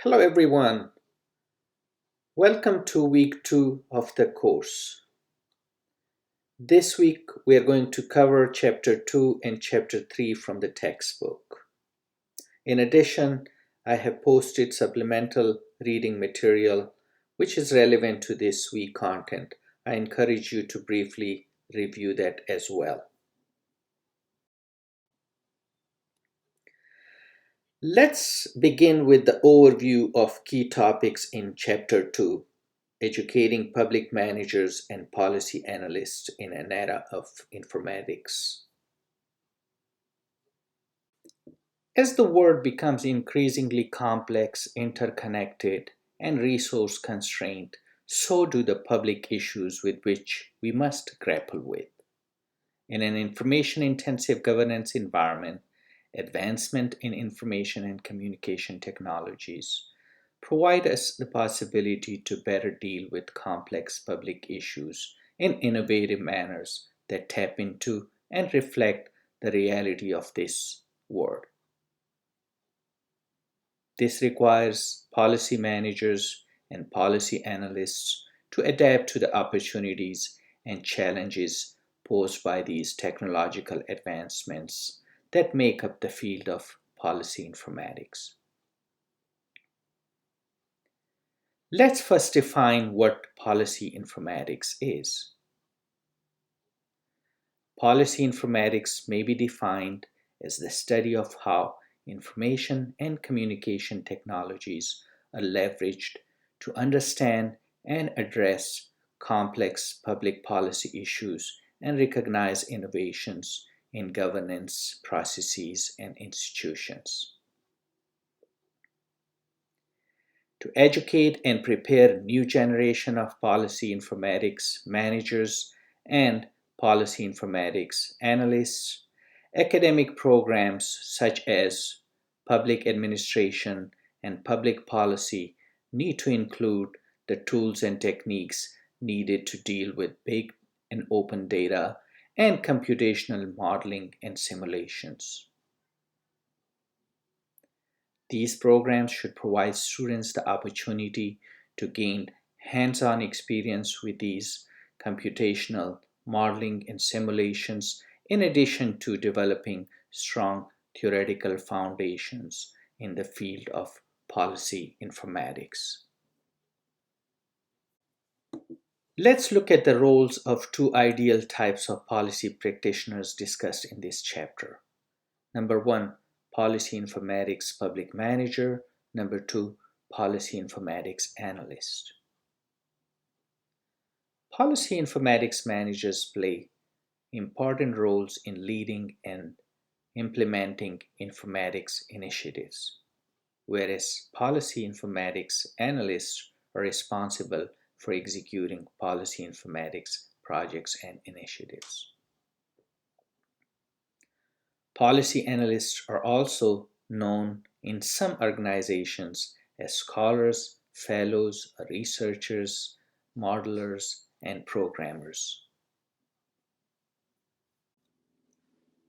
Hello everyone, welcome to week 2 of the course. This week we are going to cover chapter 2 and chapter 3 from the textbook. In addition, I have posted supplemental reading material which is relevant to this week content. I encourage you to briefly review that as well. Let's begin with the overview of key topics in chapter 2. Educating public managers and policy analysts in an era of informatics. As the world becomes increasingly complex, interconnected, and resource constrained, so do the public issues with which we must grapple with. In an information intensive governance environment, advancement in information and communication technologies provide us the possibility to better deal with complex public issues in innovative manners that tap into and reflect the reality of this world. This requires policy managers and policy analysts to adapt to the opportunities and challenges posed by these technological advancements that make up the field of policy informatics. Let's first define what policy informatics is. Policy informatics may be defined as the study of how information and communication technologies are leveraged to understand and address complex public policy issues and recognize innovations in governance processes and institutions. To educate and prepare new generation of policy informatics managers and policy informatics analysts, academic programs such as public administration and public policy need to include the tools and techniques needed to deal with big and open data and computational modeling and simulations. These programs should provide students the opportunity to gain hands-on experience with these computational modeling and simulations in addition to developing strong theoretical foundations in the field of policy informatics. Let's look at the roles of two ideal types of policy practitioners discussed in this chapter. Number 1, policy informatics public manager. Number 2, policy informatics analyst. Policy informatics managers play important roles in leading and implementing informatics initiatives, whereas policy informatics analysts are responsible for executing policy informatics projects and initiatives. Policy analysts are also known in some organizations as scholars, fellows, researchers, modelers, and programmers.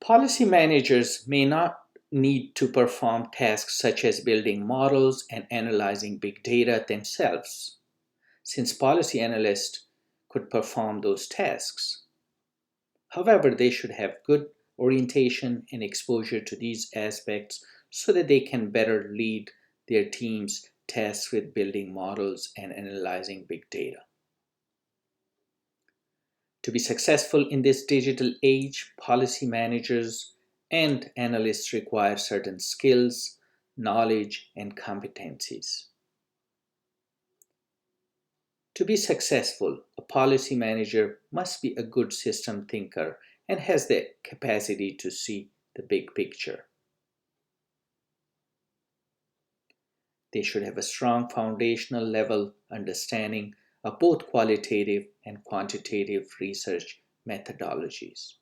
Policy managers may not need to perform tasks such as building models and analyzing big data themselves, since policy analysts could perform those tasks. However, they should have good orientation and exposure to these aspects so that they can better lead their teams tasked with building models and analyzing big data. To be successful in this digital age, policy managers and analysts require certain skills, knowledge, and competencies. To be successful, a policy manager must be a good system thinker and has the capacity to see the big picture. They should have a strong foundational level understanding of both qualitative and quantitative research methodologies.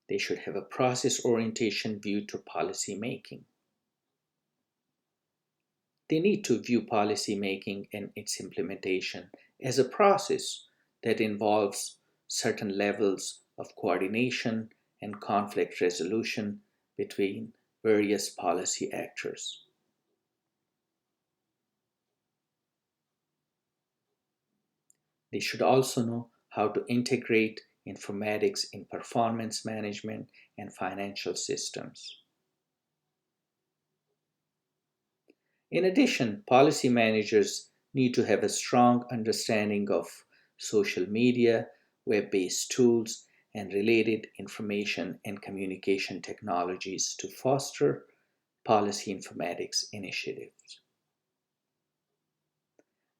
They should have a process orientation view to policy making. They need to view policy making and its implementation as a process that involves certain levels of coordination and conflict resolution between various policy actors. They should also know how to integrate informatics in performance management and financial systems. In addition, policy managers need to have a strong understanding of social media, web based tools, and related information and communication technologies to foster policy informatics initiatives.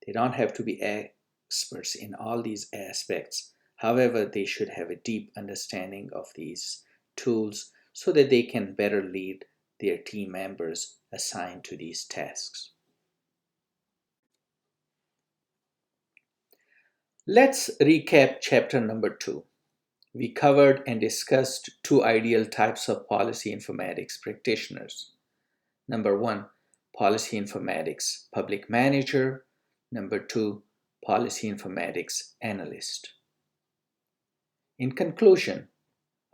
They don't have to be experts in all these aspects. However, they should have a deep understanding of these tools so that they can better lead their team members assigned to these tasks. Let's recap chapter number 2. We covered and discussed two ideal types of policy informatics practitioners. Number 1, policy informatics public manager. Number 2, policy informatics analyst. In conclusion,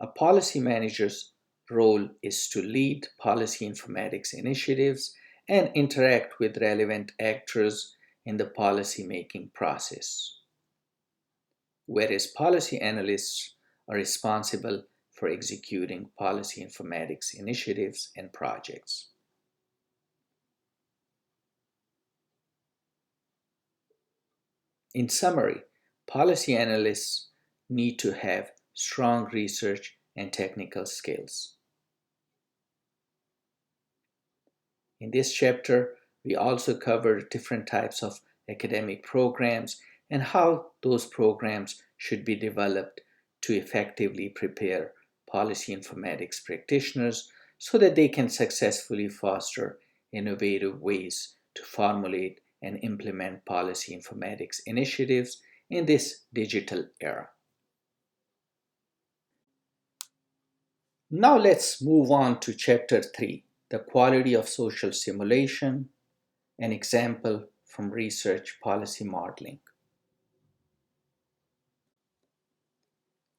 a policy manager's role is to lead policy informatics initiatives and interact with relevant actors in the policy-making process, whereas policy analysts are responsible for executing policy informatics initiatives and projects. In summary, policy analysts need to have strong research and technical skills. In this chapter, we also covered different types of academic programs and how those programs should be developed to effectively prepare policy informatics practitioners so that they can successfully foster innovative ways to formulate and implement policy informatics initiatives in this digital era. Now let's move on to chapter 3, the quality of social simulation, an example from research policy modeling.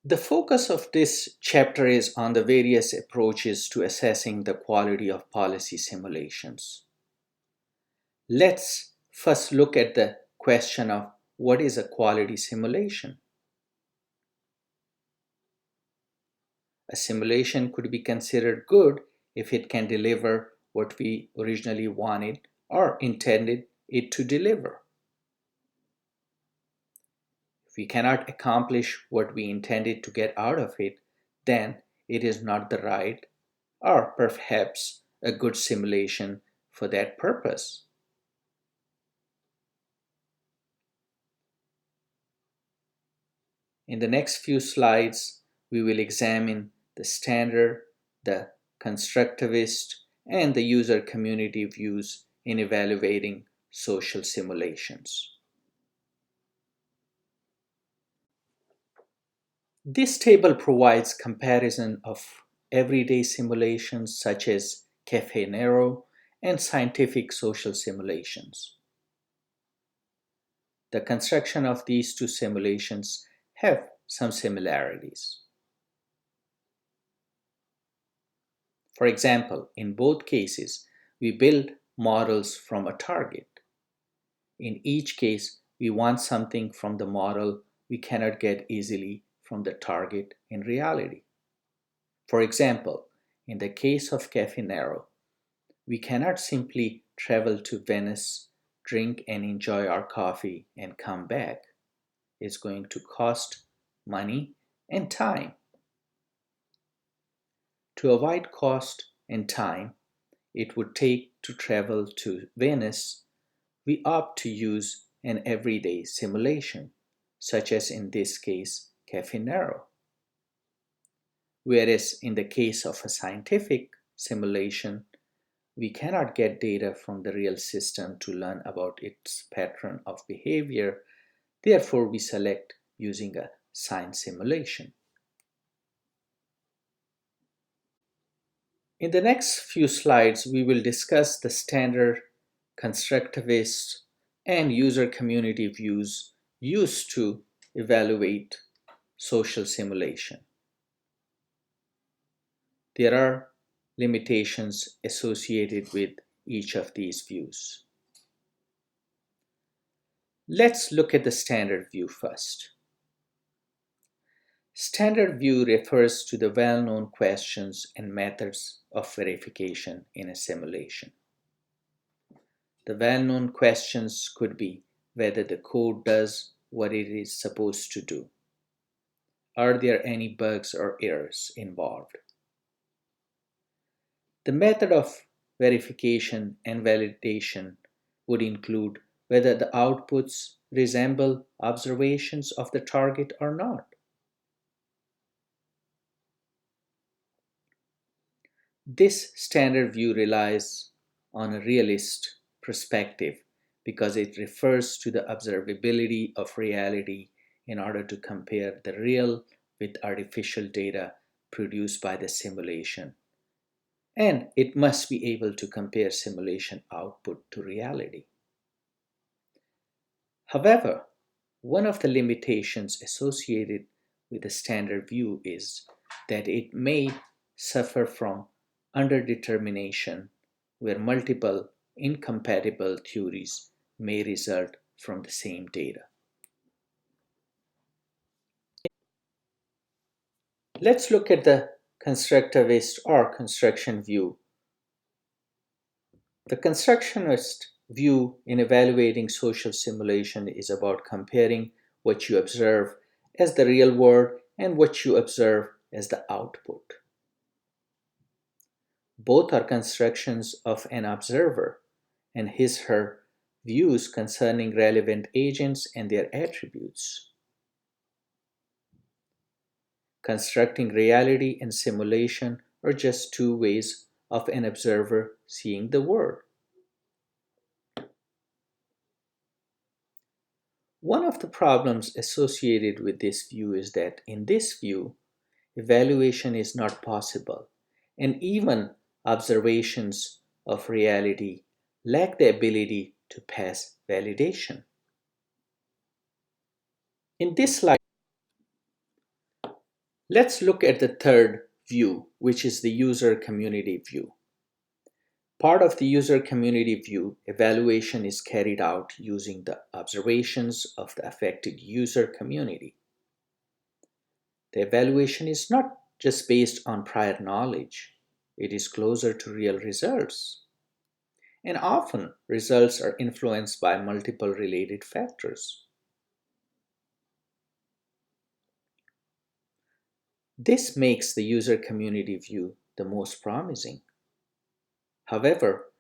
The focus of this chapter is on the various approaches to assessing the quality of policy simulations. Let's first look at the question of what is a quality simulation? A simulation could be considered good if it can deliver what we originally wanted or intended it to deliver. If we cannot accomplish what we intended to get out of it, then it is not the right or perhaps a good simulation for that purpose. In the next few slides, we will examine the standard, the constructivist, and the user community views in evaluating social simulations. This table provides comparison of everyday simulations such as Cafe Nero and scientific social simulations. The construction of these two simulations have some similarities. For example, in both cases, we build models from a target. In each case, we want something from the model we cannot get easily from the target in reality. For example, in the case of Cafe Nero, we cannot simply travel to Venice, drink and enjoy our coffee and come back. It's going to cost money and time. To avoid cost and time it would take to travel to Venice, we opt to use an everyday simulation, such as in this case, Cafe Nero. Whereas in the case of a scientific simulation, we cannot get data from the real system to learn about its pattern of behavior. Therefore, we select using a science simulation. In the next few slides, we will discuss the standard, constructivist, and user community views used to evaluate social simulation. There are limitations associated with each of these views. Let's look at the standard view first. Standard view refers to the well-known questions and methods of verification in a simulation. The well-known questions could be whether the code does what it is supposed to do. Are there any bugs or errors involved? The method of verification and validation would include whether the outputs resemble observations of the target or not. This standard view relies on a realist perspective because it refers to the observability of reality in order to compare the real with artificial data produced by the simulation. And it must be able to compare simulation output to reality. However, one of the limitations associated with the standard view is that it may suffer from underdetermination, where multiple incompatible theories may result from the same data. Let's look at the constructivist or construction view. The constructionist view in evaluating social simulation is about comparing what you observe as the real world and what you observe as the output. Both are constructions of an observer and his/her views concerning relevant agents and their attributes. Constructing reality and simulation are just two ways of an observer seeing the world. One of the problems associated with this view is that in this view, evaluation is not possible, and even observations of reality lack the ability to pass validation. In this slide, let's look at the third view, which is the user community view. Part of the user community view, evaluation is carried out using the observations of the affected user community. The evaluation is not just based on prior knowledge, it is closer to real results. And often, results are influenced by multiple related factors. This makes the user community view the most promising. However,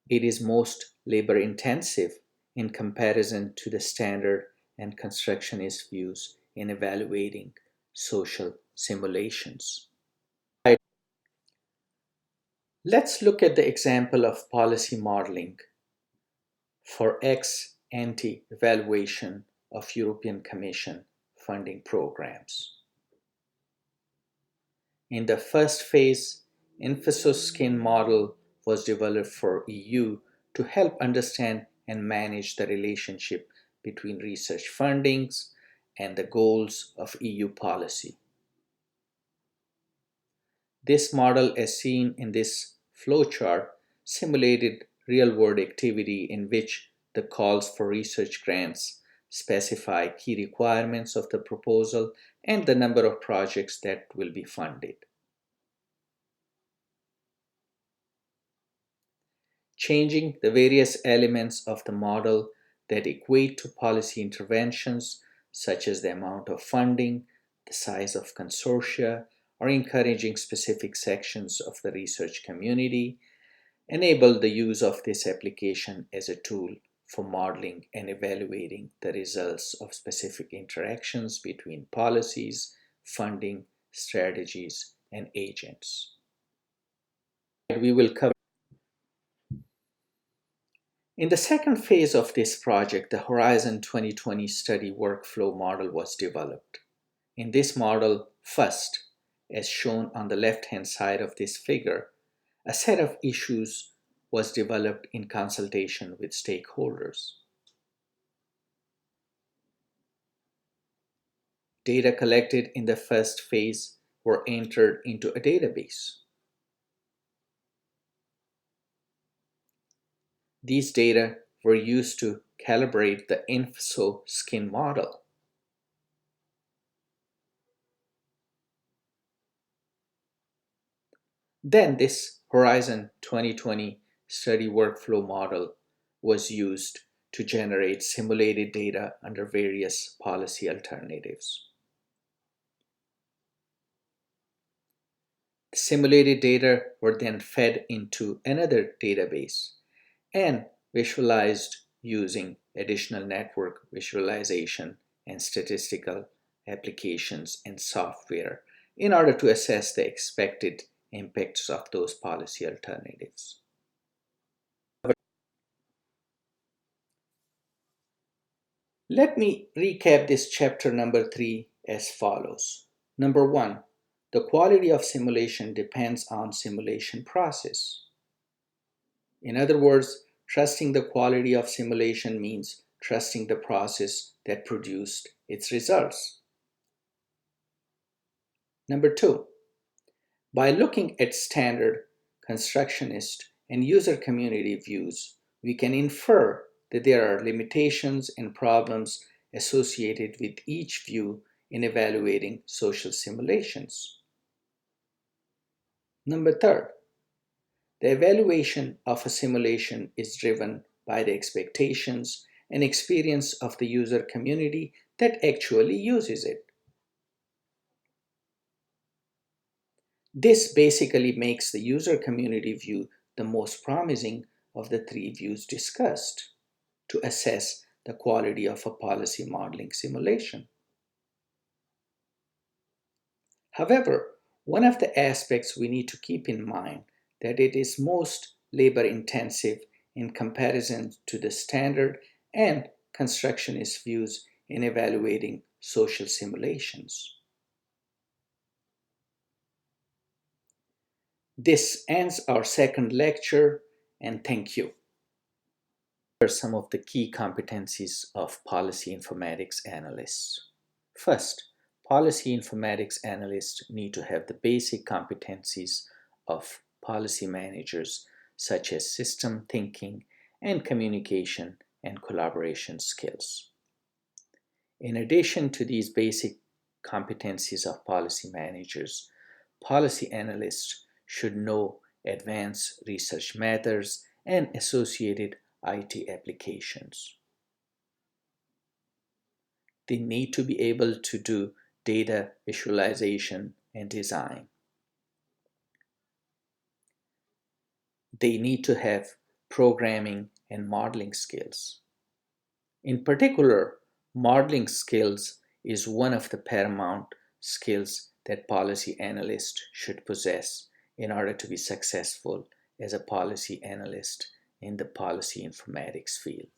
it is most labor intensive in comparison to the standard and constructionist views in evaluating social simulations. Let's look at the example of policy modeling for ex ante evaluation of European Commission funding programs. In the first phase, Emphasis Skin model was developed for EU to help understand and manage the relationship between research fundings and the goals of EU policy. This model, as seen in this flowchart, simulated real-world activity in which the calls for research grants specify key requirements of the proposal and the number of projects that will be funded. Changing the various elements of the model that equate to policy interventions, such as the amount of funding, the size of consortia, or encouraging specific sections of the research community, enable the use of this application as a tool for modeling and evaluating the results of specific interactions between policies, funding, strategies, and agents. We will cover. In the second phase of this project, the Horizon 2020 study workflow model was developed. In this model, first, as shown on the left-hand side of this figure, a set of issues was developed in consultation with stakeholders. Data collected in the first phase were entered into a database. These data were used to calibrate the INFSO skin model. Then this Horizon 2020 study workflow model was used to generate simulated data under various policy alternatives. The simulated data were then fed into another database and visualized using additional network visualization and statistical applications and software in order to assess the expected impacts of those policy alternatives. Let me recap this chapter number 3 as follows. Number 1, the quality of simulation depends on simulation process. In other words, trusting the quality of simulation means trusting the process that produced its results. Number 2, by looking at standard, constructionist, and user community views, we can infer that there are limitations and problems associated with each view in evaluating social simulations. Number 3, the evaluation of a simulation is driven by the expectations and experience of the user community that actually uses it. This basically makes the user community view the most promising of the 3 views discussed to assess the quality of a policy modeling simulation. However, one of the aspects we need to keep in mind that it is most labor intensive in comparison to the standard and constructionist views in evaluating social simulations. This ends our second lecture, and thank you. Here are some of the key competencies of policy informatics analysts. First, policy informatics analysts need to have the basic competencies of policy managers, such as system thinking and communication and collaboration skills. In addition to these basic competencies of policy managers, policy analysts should know advanced research methods and associated IT applications. They need to be able to do data visualization and design. They need to have programming and modeling skills. In particular, modeling skills is one of the paramount skills that policy analysts should possess in order to be successful as a policy analyst in the policy informatics field.